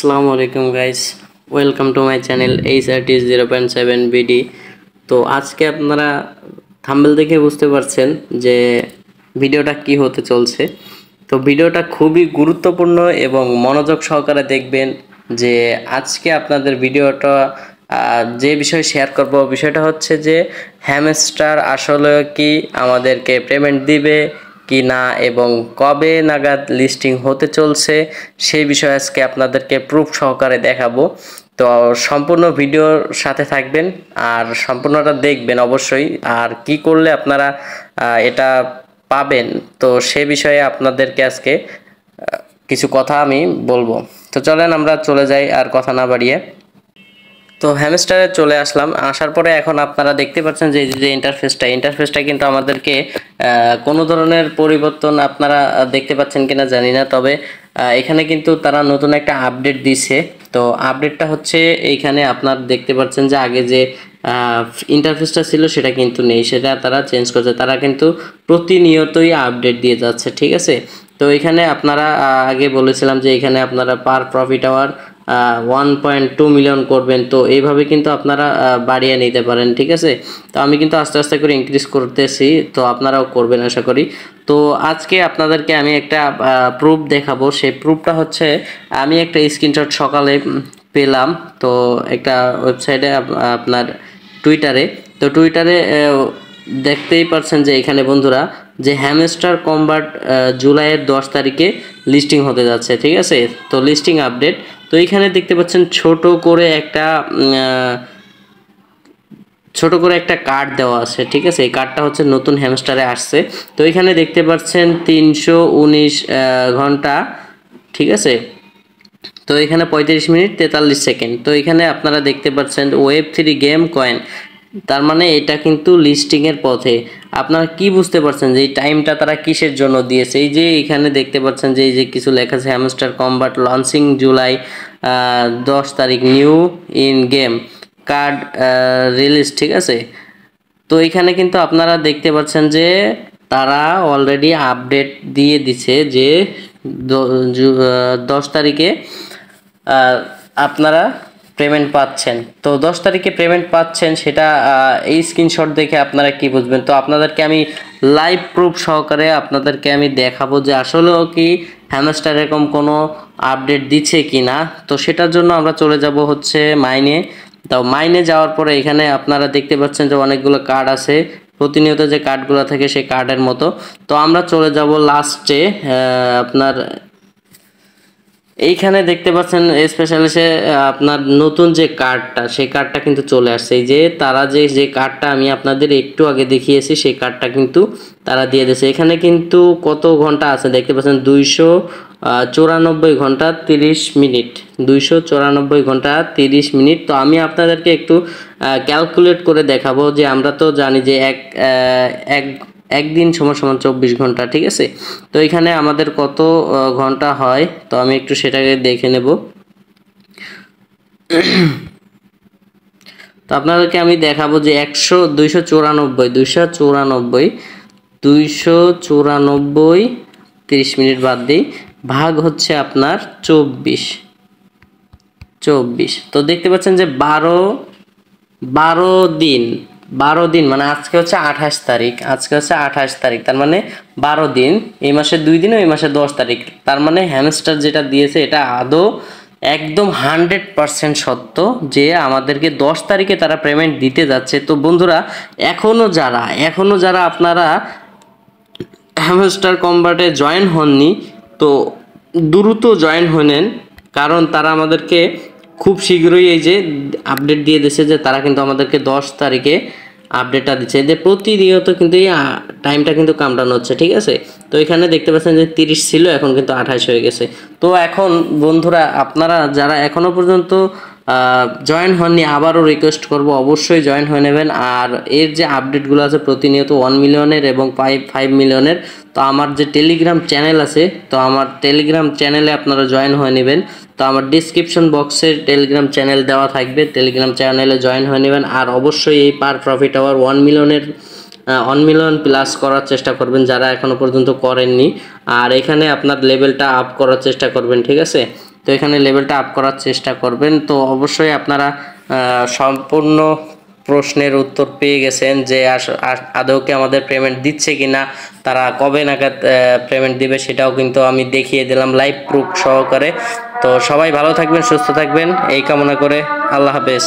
আসসালামু আলাইকুম guys, welcome to my channel HRT0.7 BD। তো আজকে আপনারা থাম্বনেল দেখে বুঝতে পারছেন যে ভিডিওটা কি হতে চলছে। তো ভিডিওটা খুবই গুরুত্বপূর্ণ এবং মনোযোগ সহকারে দেখবেন। যে আজকে আপনাদের ভিডিওটা যে বিষয় শেয়ার করব, বিষয়টা হচ্ছে যে হ্যামস্টার আসলে কি আমাদেরকে পেমেন্ট দিবে কি না এবং কবে নাগাদ লিস্টিং হতে চলছে সেই বিষয়ে আজকে আপনাদেরকে প্রুফ সহকারে দেখাবো। তো সম্পূর্ণ ভিডিওর সাথে থাকবেন আর সম্পূর্ণটা দেখবেন অবশ্যই। আর কি করলে আপনারা এটা পাবেন, তো সে বিষয়ে আপনাদেরকে আজকে কিছু কথা আমি বলবো। তো চলেন আমরা চলে যাই আর কথা না বাড়িয়ে। তো হ্যামস্টারে চলে আসলাম, আসার পরে এখন আপনারা দেখতে পাচ্ছেন যে যে ইন্টারফেসটা কিন্তু আমাদেরকে কোনো ধরনের পরিবর্তন আপনারা দেখতে পাচ্ছেন কিনা জানি না, তবে এখানে কিন্তু তারা নতুন একটা আপডেট দিছে। তো আপডেটটা হচ্ছে এইখানে আপনারা দেখতে পাচ্ছেন যে আগে যে ইন্টারফেসটা ছিল সেটা কিন্তু নেই, সেটা তারা চেঞ্জ করছে। তারা কিন্তু প্রতিনিয়তই আপডেট দিয়ে যাচ্ছে, ঠিক আছে। তো এখানে আপনারা আগে বলেছিলাম যে এখানে আপনারা পার প্রফিট আওয়ার 1.2 মিলিয়ন করবেন, তো এইভাবে কিন্তু আপনারা বাড়িয়ে নিতে পারেন, ঠিক আছে। তো আমি কিন্তু আস্তে আস্তে করে ইনক্রিজ করতেছি, তো আপনারাও করবেন আশা করি। তো আজকে আপনাদেরকে আমি একটা প্রুফ দেখাবো। সেই প্রুফটা হচ্ছে আমি একটা স্ক্রিনশট সকালে পেলাম, তো একটা ওয়েবসাইটে আপনার টুইটারে। তো টুইটারে দেখতেই পাচ্ছেন যে এখানে বন্ধুরা যে হ্যামস্টার কম্বাট জুলাইয়ের 10 তারিখে লিস্টিং হতে যাচ্ছে, ঠিক আছে। তো লিস্টিং আপডেট, তো এইখানে দেখতে পাচ্ছেন ছোট করে একটা কার্ড দেওয়া আছে, ঠিক আছে। এই কার্ডটা হচ্ছে নতুন হ্যামস্টারে আসছে। তো এখানে দেখতে পাচ্ছেন 319 ঘন্টা, ঠিক আছে। তো এখানে 35 মিনিট 43 সেকেন্ড। তো এখানে আপনারা দেখতে পাচ্ছেন Web3 গেম কয়েন, তার মানে এটা কিন্তু লিস্টিংয়ের পথে। আপনারা কি বুঝতে পারছেন যে এই টাইমটা তারা কিসের জন্য দিয়েছে? এই যে এখানে দেখতে পাচ্ছেন যে এই যে কিছু লেখা আছে হ্যামস্টার কম্বাট লঞ্চিং জুলাই 10 তারিখ, new in game card release, ঠিক আছে। তো এখানে কিন্তু আপনারা দেখতে পাচ্ছেন যে তারা অলরেডি আপডেট দিয়ে দিছে যে 10 তারিখে আপনারা পেমেন্ট পাচ্ছেন। তো 10 তারিখে পেমেন্ট পাচ্ছেন, সেটা এই স্ক্রিনশট দেখে আপনারা কি বুঝবেন? তো আপনাদেরকে আমি লাইভ প্রুফ সহকারে আপনাদেরকে আমি দেখাবো যে আসলেও কি হ্যামস্টার এরকম কোনো আপডেট দিচ্ছে কি না। তো সেটার জন্য আমরা চলে যাব হচ্ছে মাইনে। তো মাইনে যাওয়ার পরে এখানে আপনারা দেখতে পাচ্ছেন যে অনেকগুলো কার্ড আছে, প্রতিনিয়ত যে কার্ডগুলো থাকে সেই কার্ডের মতো। তো আমরা চলে যাব লাস্টে আপনার এইখানে দেখতে পাচ্ছেন স্পেশালিসে আপনার নতুন যে কার্ডটা, সেই কার্ডটা কিন্তু চলে আসছে। এই যে তারা যে কার্ডটা আমি আপনাদের একটু আগে দেখিয়েছি সেই কার্ডটা কিন্তু তারা দিয়ে দিয়েছে। এখানে কিন্তু কত ঘন্টা আছে দেখতে পাচ্ছেন, 294 ঘন্টা 30 মিনিট, 294 ঘন্টা 30 মিনিট। তো আমি আপনাদেরকে একটু ক্যালকুলেট করে দেখাবো যে আমরা তো জানি যে একদিন সমান সমান 24 ঘন্টা, ঠিক আছে। তো এখানে আমাদের কত ঘন্টা হয়, তো আমি একটু সেটাকে দেখে নেব। তো আপনাদেরকে আমি দেখাবো যে 294 30 মিনিট বাদ দিই, ভাগ হচ্ছে আপনার 24। তো দেখতে পাচ্ছেন যে 12 দিন মানে আজকে হচ্ছে 28 তারিখ, তার মানে 12 দিন, এই মাসে 2 দিন, ওই মাসে 10 তারিখ। তার মানে হ্যামস্টার যেটা দিয়েছে এটা আদৌ একদম 100% সত্য যে আমাদেরকে 10 তারিখে তারা পেমেন্ট দিতে যাচ্ছে। তো বন্ধুরা এখনো যারা আপনারা হ্যামস্টার কম্বাটে জয়েন হননি, তো দ্রুত জয়েন হয়ে নেন, কারণ তারা আমাদেরকে খুব শীঘ্রই এই যে আপডেট দিয়ে দিয়েছে যে তারা কিন্তু আমাদেরকে 10 তারিখে আপডেটটা দিচ্ছে, যে প্রতিনিয়ত কিন্তু এই টাইমটা কিন্তু কামটানো হচ্ছে, ঠিক আছে। তো এখানে দেখতে পাচ্ছেন যে 30 ছিল, এখন কিন্তু 28 হয়ে গেছে। তো এখন বন্ধুরা আপনারা যারা এখনো পর্যন্ত জয়েন হননি, আবারও রিকোয়েস্ট করব অবশ্যই জয়েন হয়ে নেবেন। আর এর যে আপডেটগুলো আছে প্রতিনিয়ত 1 মিলিয়নের এবং 5 মিলিয়নের, তো আমার যে টেলিগ্রাম চ্যানেল আছে, তো আমার টেলিগ্রাম চ্যানেলে আপনারা জয়েন হয়ে নেবেন। তো আমার ডিসক্রিপশন বক্সে টেলিগ্রাম চ্যানেল দেওয়া থাকবে, টেলিগ্রাম চ্যানেলে জয়েন হয়ে নেবেন। আর অবশ্যই এই per profit hour 1 million plus করার চেষ্টা করবেন যারা এখনো পর্যন্ত করেননি। আর এখানে আপনার লেভেলটা আপ করার চেষ্টা করবেন, ঠিক আছে। তো এখানে লেভেলটা আপ করার চেষ্টা করবেন। তো অবশ্যই আপনারা সম্পূর্ণ প্রশ্নের উত্তর পেয়ে গেছেন যে আদৌ কি আমাদের পেমেন্ট দিচ্ছে কিনা, তারা কবে নাগাদ পেমেন্ট দিবে সেটাও কিন্তু আমি দেখিয়ে দিলাম লাইভ প্রুফ সহকারে। তো সবাই ভালো থাকবেন, সুস্থ থাকবেন এই কামনা করে আল্লাহ হাফেজ।